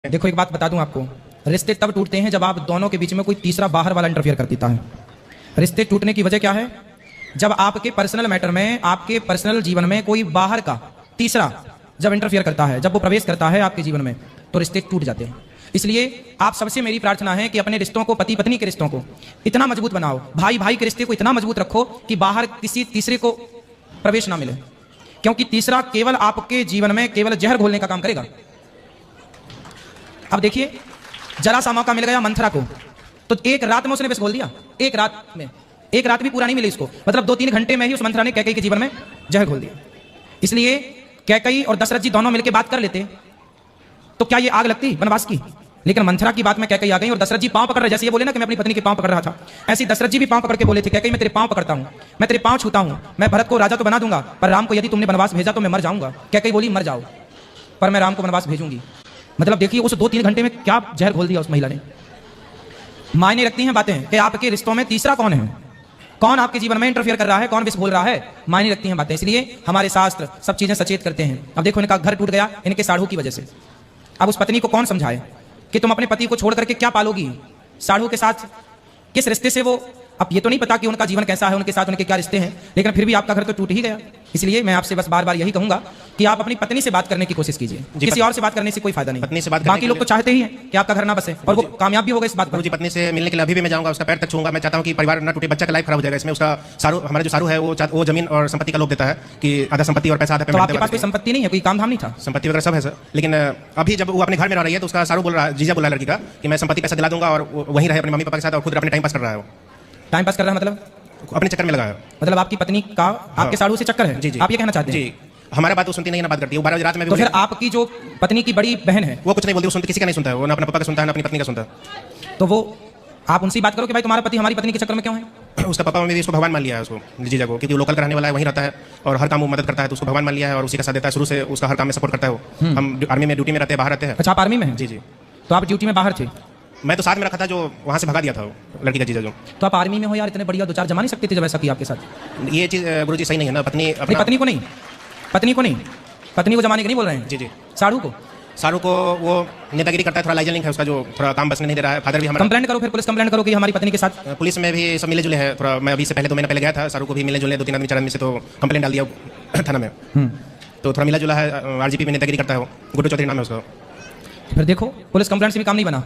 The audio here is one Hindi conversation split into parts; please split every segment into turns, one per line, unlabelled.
देखो एक बात बता दूं आपको, रिश्ते तब टूटते हैं जब आप दोनों के बीच में कोई तीसरा बाहर वाला इंटरफियर कर देता है। रिश्ते टूटने की वजह क्या है? जब आपके पर्सनल मैटर में, आपके पर्सनल जीवन में कोई बाहर का तीसरा जब इंटरफियर करता है, जब वो प्रवेश करता है आपके जीवन में, तो रिश्ते टूट जाते हैं। इसलिए आप सबसे मेरी प्रार्थना है कि अपने रिश्तों को, पति पत्नी के रिश्तों को इतना मजबूत बनाओ, भाई भाई के रिश्ते को इतना मजबूत रखो कि बाहर किसी तीसरे को प्रवेश ना मिले, क्योंकि तीसरा केवल आपके जीवन में केवल जहर घोलने का काम करेगा। अब देखिए, जरा सा मौका मिल गया मंथरा को, तो एक रात में उसने विष घोल दिया। एक रात में, एक रात भी पूरा नहीं मिली इसको, मतलब 2-3 घंटे में ही उस मंथरा ने कैकेयी के जीवन में जहर घोल दिया। इसलिए कैकेयी और दशरथ जी दोनों मिलकर बात कर लेते तो क्या ये आग लगती वनवास की? लेकिन मंथरा की बात में कैकेयी आ गई और दशरथ जी पांव पकड़ रहे, जैसे ये बोले ना कि मैं अपनी पत्नी के पांव पकड़ रहा था, ऐसे दशरथ जी भी पांव पकड़ के बोले थे, कैकेयी मैं तेरे पांव पकड़ता हूं, मैं तेरे पांव छूता हूं, मैं भरत को राजा तो बना दूंगा, पर राम को यदि तुमने वनवास भेजा तो मैं मर जाऊंगा। कैकेयी बोली मर जाओ, पर मैं राम को वनवास भेजूंगी। मतलब देखिए, उस 2-3 घंटे में क्या जहर घोल दिया उस महिला ने। मायने रखती हैं बातें कि आपके रिश्तों में तीसरा कौन है, कौन आपके जीवन में इंटरफियर कर रहा है, कौन विष बोल रहा है, मायने रखती हैं बातें। इसलिए हमारे शास्त्र सब चीजें सचेत करते हैं। अब देखो, इनका घर टूट गया इनके साढ़ू की वजह से। अब उस पत्नी को कौन समझाए कि तुम अपने पति को छोड़ करके क्या पालोगी, साढ़ू के साथ किस रिश्ते से वो, अब ये तो नहीं पता कि उनका जीवन कैसा है, उनके साथ उनके क्या रिश्ते हैं, लेकिन फिर भी आपका घर तो टूट ही गया। इसलिए मैं आपसे बस बार बार यही कहूंगा कि आप अपनी पत्नी से बात करने की कोशिश कीजिए, किसी और से बात करने से कोई फायदा नहीं।
पत्नी से बात,
बाकी लोग तो चाहते ही हैं कि आपका घर ना बसे, और वो कामयाब भी होगा इस बात पर।
जी, पत्नी से मिलने के लिए अभी भी मैं जाऊंगा, उसका पैर तक छूंगा। मैं चाहता हूं कि परिवार ना टूटे, बच्चा का लाइफ खराब हो जाएगा इसमें। उसका सारू, हमारा जो सारू है वो जमीन और संपत्ति का लोभ देता है कि आधा संपत्ति और पैसा आधा
तो
पेमेंट।
आपके पास कोई संपत्ति नहीं है, कोई काम धाम नहीं था?
संपत्ति वगैरह सब है सर, लेकिन अभी जब वो अपने घर में रह रही है तो उसका सारू बोल रहा है, जीजा बोला लड़की का कि मैं संपत्ति पैसा दिला दूंगा और वहीं रहे अपने मम्मी पापा के साथ और खुद अपने टाइम पास कर रहा है। वो
टाइम पास कर रहा है मतलब
अपने चक्कर में लगा है।
मतलब आपकी पत्नी का आपके साड़ू से चक्कर है?
जी जी,
आप ये कहना चाहते हैं?
जी, हमारा बात वो सुनती नहीं, ना बात करती है। वो 12 बजे रात में भी
तो फिर आपकी जो पत्नी की बड़ी बहन है
वो कुछ नहीं बोलती, वो सुनती, किसी का नहीं सुनता है। वो ना अपने पापा का सुनता है ना अपनी पत्नी का सुनता है।
तो वो आप उनसे बात करो कि भाई तुम्हारा पति हमारी पत्नी के चक्कर में क्यों है?
उसका पापा मम्मी भी इसको भगवान मान लिया है, उसको जीजा को, क्योंकि वो लोकल का रहने वाला है, वहीं रहता है और हर काम वो मदद करता है, तो उसको भगवान मान लिया है और उसी का साथ देता है। शुरू से उसका हर काम में सपोर्ट करता है वो। हम आर्मी में ड्यूटी में रहते हैं, बाहर रहते हैं।
अच्छा, आप आर्मी में हैं?
जी जी।
तो आप ड्यूटी में बाहर थे?
मैं तो साथ में रखा था, जो वहाँ से भगा दिया था वो लड़की का जीजा जो।
तो आप आर्मी में हो यार, इतने बढ़िया 2-4 जमा नहीं सकते थे जब ऐसा किया आपके साथ?
ये चीज़ गुरुजी सही नहीं है ना। पत्नी
अपनी पत्नी को नहीं, पत्नी को जमाने के नहीं बोल रहे हैं?
जी जी।
साड़ू को,
सारू को वो नेतागिरी करता है, थोड़ा लाइजन लिंक है उसका, जो थोड़ा काम बसने नहीं दे रहा है। फादर भी हमारा
कंप्लेंट करो, फिर पुलिस कंप्लेंट करो कि हमारी पत्नी के साथ।
पुलिस में भी सब मिले जुले हैं थोड़ा। मैं अभी से पहले 2 महीने पहले गया था, सारू को भी मिले जुले 2-3 आदमी 4 आदमी से तो कंप्लेंट डाल दिया थाना में। तो थोड़ा मिला जुला है। आरजीपी में नेतागिरी करता है वो, गुड्डू चौधरी नाम है उसका।
फिर देखो, पुलिस कंप्लेंट से भी काम नहीं बना,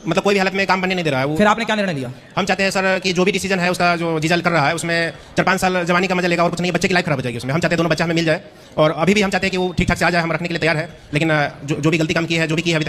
मतलब कोई भी हालत में काम बनने नहीं दे रहा है वो।
फिर आपने क्या निर्णय लिया?
हम चाहते हैं सर कि जो भी डिसीजन है उसका, जो जीजा कर रहा है उसमें 4-5 साल जवानी का मजा लेगा और कुछ नहीं, बच्चे की लाइफ खराब हो जाएगी उसमें। हम चाहते हैं दोनों बच्चा हमें मिल जाए, और अभी भी हम चाहते हैं कि वो ठीक ठाक से आ जाए, हम रखने के लिए तैयार है। लेकिन जो भी गलती काम की है, जो भी की है अभी